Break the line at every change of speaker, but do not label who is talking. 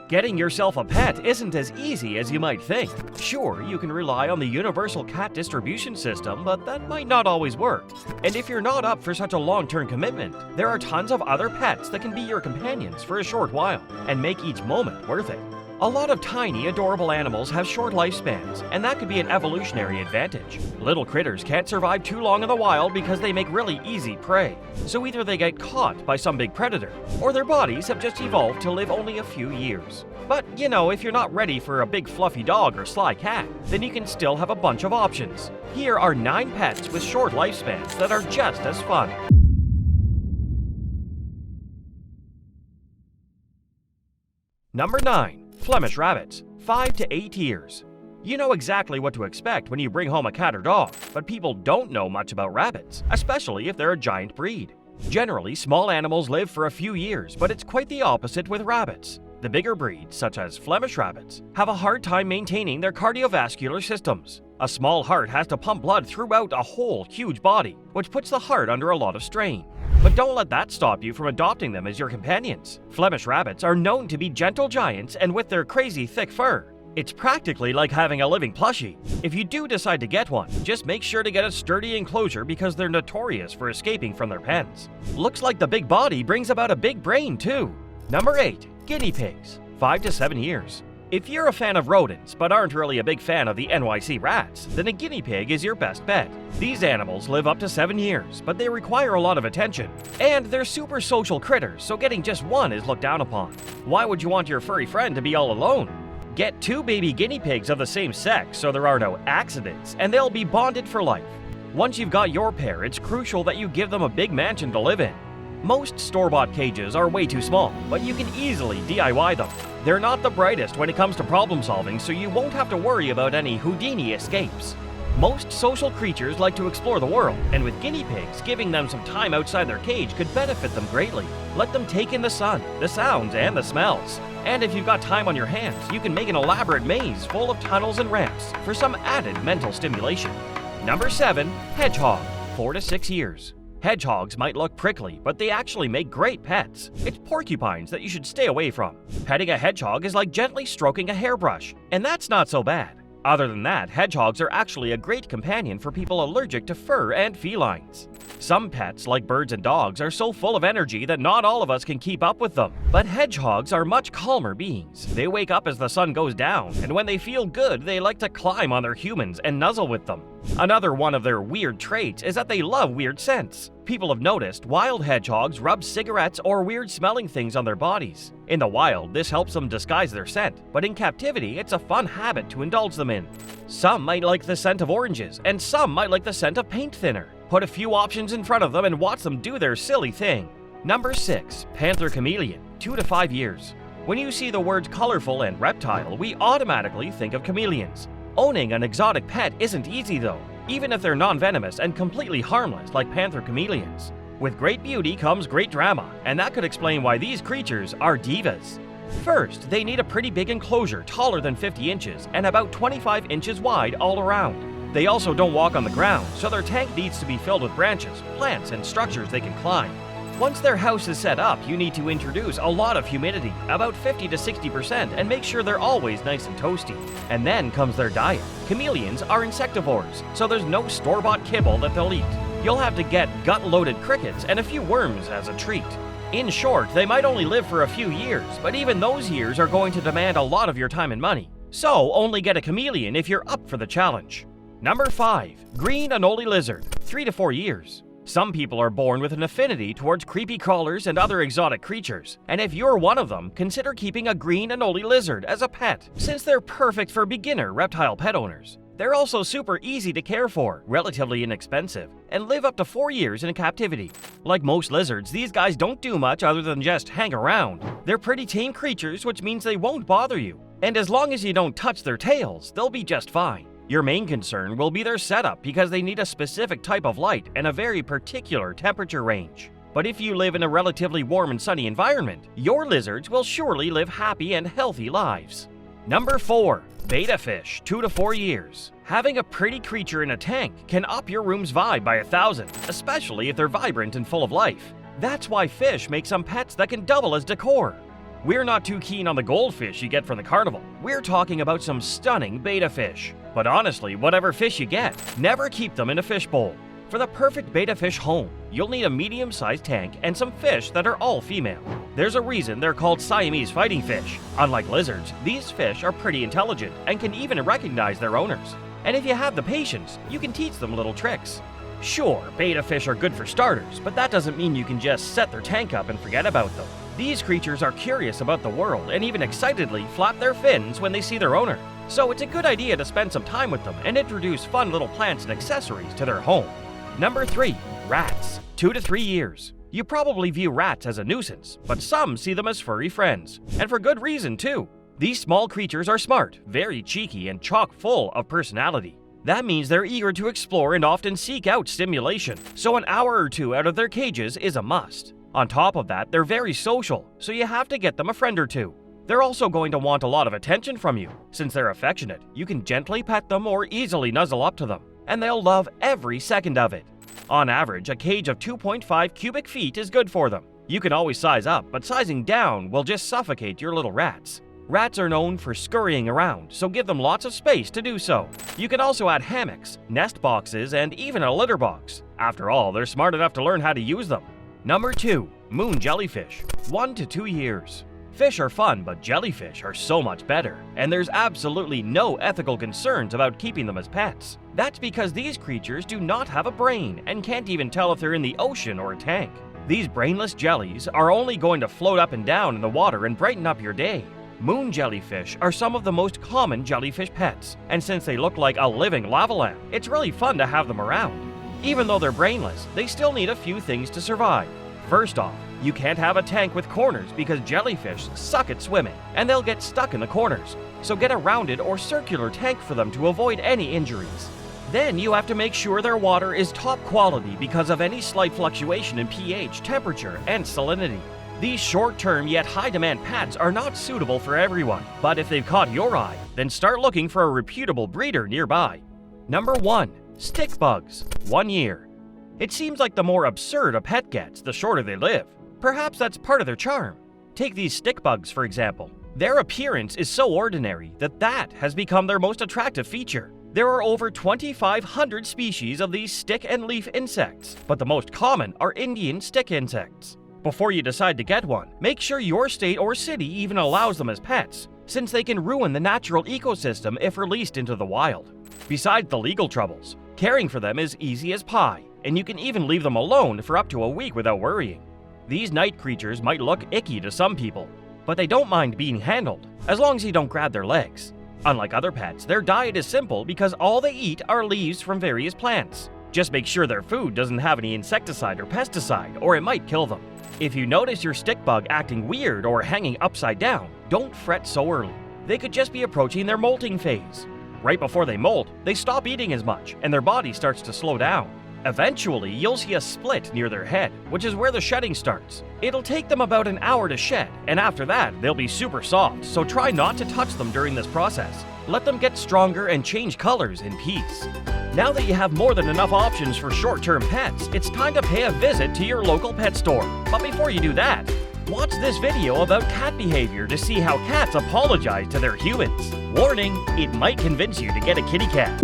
Getting yourself a pet isn't as easy as you might think. Sure, you can rely on the universal cat distribution system, but that might not always work. And if you're not up for such a long-term commitment, there are tons of other pets that can be your companions for a short while and make each moment worth it. A lot of tiny, adorable animals have short lifespans, and that could be an evolutionary advantage. Little critters can't survive too long in the wild because they make really easy prey. So either they get caught by some big predator, or their bodies have just evolved to live only a few years. But, if you're not ready for a big fluffy dog or sly cat, then you can still have a bunch of options. Here are 9 pets with short lifespans that are just as fun. Number 9. Flemish rabbits, 5 to 8 years. You know exactly what to expect when you bring home a cat or dog, but people don't know much about rabbits, especially if they're a giant breed. Generally, small animals live for a few years, but it's quite the opposite with rabbits. The bigger breeds, such as Flemish rabbits, have a hard time maintaining their cardiovascular systems. A small heart has to pump blood throughout a whole huge body, which puts the heart under a lot of strain. But don't let that stop you from adopting them as your companions. Flemish rabbits are known to be gentle giants, and with their crazy thick fur, it's practically like having a living plushie. If you do decide to get one, just make sure to get a sturdy enclosure because they're notorious for escaping from their pens. Looks like the big body brings about a big brain too. Number 8. Guinea pigs, 5 to 7 years. If you're a fan of rodents but aren't really a big fan of the NYC rats, then a guinea pig is your best bet. These animals live up to 7 years, but they require a lot of attention. And they're super social critters, so getting just one is looked down upon. Why would you want your furry friend to be all alone? Get 2 baby guinea pigs of the same sex so there are no accidents, and they'll be bonded for life. Once you've got your pair, it's crucial that you give them a big mansion to live in. Most store-bought cages are way too small, but you can easily DIY them. They're not the brightest when it comes to problem solving, so you won't have to worry about any Houdini escapes. Most social creatures like to explore the world, and with guinea pigs, giving them some time outside their cage could benefit them greatly. Let them take in the sun, the sounds, and the smells. And if you've got time on your hands, you can make an elaborate maze full of tunnels and ramps for some added mental stimulation. Number 7. Hedgehog, 4 to 6 years. Hedgehogs might look prickly, but they actually make great pets. It's porcupines that you should stay away from. Petting a hedgehog is like gently stroking a hairbrush, and that's not so bad. Other than that, hedgehogs are actually a great companion for people allergic to fur and felines. Some pets, like birds and dogs, are so full of energy that not all of us can keep up with them. But hedgehogs are much calmer beings. They wake up as the sun goes down, and when they feel good, they like to climb on their humans and nuzzle with them. Another one of their weird traits is that they love weird scents. People have noticed wild hedgehogs rub cigarettes or weird-smelling things on their bodies. In the wild, this helps them disguise their scent, but in captivity, it's a fun habit to indulge them in. Some might like the scent of oranges, and some might like the scent of paint thinner. Put a few options in front of them and watch them do their silly thing. Number 6. Panther chameleon, 2 to 5 years. When you see the words colorful and reptile, we automatically think of chameleons. Owning an exotic pet isn't easy though, even if they're non-venomous and completely harmless like panther chameleons. With great beauty comes great drama, and that could explain why these creatures are divas. First, they need a pretty big enclosure taller than 50 inches and about 25 inches wide all around. They also don't walk on the ground, so their tank needs to be filled with branches, plants, and structures they can climb. Once their house is set up, you need to introduce a lot of humidity, about 50 to 60%, and make sure they're always nice and toasty. And then comes their diet. Chameleons are insectivores, so there's no store-bought kibble that they'll eat. You'll have to get gut-loaded crickets and a few worms as a treat. In short, they might only live for a few years, but even those years are going to demand a lot of your time and money. So only get a chameleon if you're up for the challenge. Number 5. Green Anole lizard, 3 to 4 years. Some people are born with an affinity towards creepy crawlers and other exotic creatures, and if you're one of them, consider keeping a green Anole lizard as a pet, since they're perfect for beginner reptile pet owners. They're also super easy to care for, relatively inexpensive, and live up to 4 years in captivity. Like most lizards, these guys don't do much other than just hang around. They're pretty tame creatures, which means they won't bother you. And as long as you don't touch their tails, they'll be just fine. Your main concern will be their setup because they need a specific type of light and a very particular temperature range. But if you live in a relatively warm and sunny environment, your lizards will surely live happy and healthy lives. Number 4. Betta fish, 2 to 4 years. Having a pretty creature in a tank can up your room's vibe by 1,000, especially if they're vibrant and full of life. That's why fish make some pets that can double as decor. We're not too keen on the goldfish you get from the carnival. We're talking about some stunning betta fish. But honestly, whatever fish you get, never keep them in a fish bowl. For the perfect betta fish home, you'll need a medium-sized tank and some fish that are all female. There's a reason they're called Siamese fighting fish. Unlike lizards, these fish are pretty intelligent and can even recognize their owners. And if you have the patience, you can teach them little tricks. Sure, betta fish are good for starters, but that doesn't mean you can just set their tank up and forget about them. These creatures are curious about the world and even excitedly flap their fins when they see their owner. So it's a good idea to spend some time with them and introduce fun little plants and accessories to their home. Number 3. Rats. 2 to 3 years. You probably view rats as a nuisance, but some see them as furry friends. And for good reason, too. These small creatures are smart, very cheeky, and chock full of personality. That means they're eager to explore and often seek out stimulation, so an hour or two out of their cages is a must. On top of that, they're very social, so you have to get them a friend or two. They're also going to want a lot of attention from you. Since they're affectionate, you can gently pet them or easily nuzzle up to them, and they'll love every second of it. On average, a cage of 2.5 cubic feet is good for them. You can always size up, but sizing down will just suffocate your little rats. Rats are known for scurrying around, so give them lots of space to do so. You can also add hammocks, nest boxes, and even a litter box. After all, they're smart enough to learn how to use them. Number 2. Moon jellyfish. 1 to 2 years. Fish are fun, but jellyfish are so much better, and there's absolutely no ethical concerns about keeping them as pets. That's because these creatures do not have a brain and can't even tell if they're in the ocean or a tank. These brainless jellies are only going to float up and down in the water and brighten up your day. Moon jellyfish are some of the most common jellyfish pets, and since they look like a living lava lamp, it's really fun to have them around. Even though they're brainless, they still need a few things to survive. First off, you can't have a tank with corners because jellyfish suck at swimming, and they'll get stuck in the corners. So get a rounded or circular tank for them to avoid any injuries. Then you have to make sure their water is top quality because of any slight fluctuation in pH, temperature, and salinity. These short-term yet high-demand pets are not suitable for everyone, but if they've caught your eye, then start looking for a reputable breeder nearby. Number 1. Stick bugs. 1 year. It seems like the more absurd a pet gets, the shorter they live. Perhaps that's part of their charm. Take these stick bugs, for example. Their appearance is so ordinary that has become their most attractive feature. There are over 2,500 species of these stick and leaf insects, but the most common are Indian stick insects. Before you decide to get one, make sure your state or city even allows them as pets, since they can ruin the natural ecosystem if released into the wild. Besides the legal troubles, caring for them is easy as pie, and you can even leave them alone for up to a week without worrying. These night creatures might look icky to some people, but they don't mind being handled, as long as you don't grab their legs. Unlike other pets, their diet is simple because all they eat are leaves from various plants. Just make sure their food doesn't have any insecticide or pesticide, or it might kill them. If you notice your stick bug acting weird or hanging upside down, don't fret so early. They could just be approaching their molting phase. Right before they molt, they stop eating as much, and their body starts to slow down. Eventually, you'll see a split near their head, which is where the shedding starts. It'll take them about an hour to shed, and after that, they'll be super soft, so try not to touch them during this process. Let them get stronger and change colors in peace. Now that you have more than enough options for short-term pets, it's time to pay a visit to your local pet store. But before you do that, watch this video about cat behavior to see how cats apologize to their humans. Warning, it might convince you to get a kitty cat.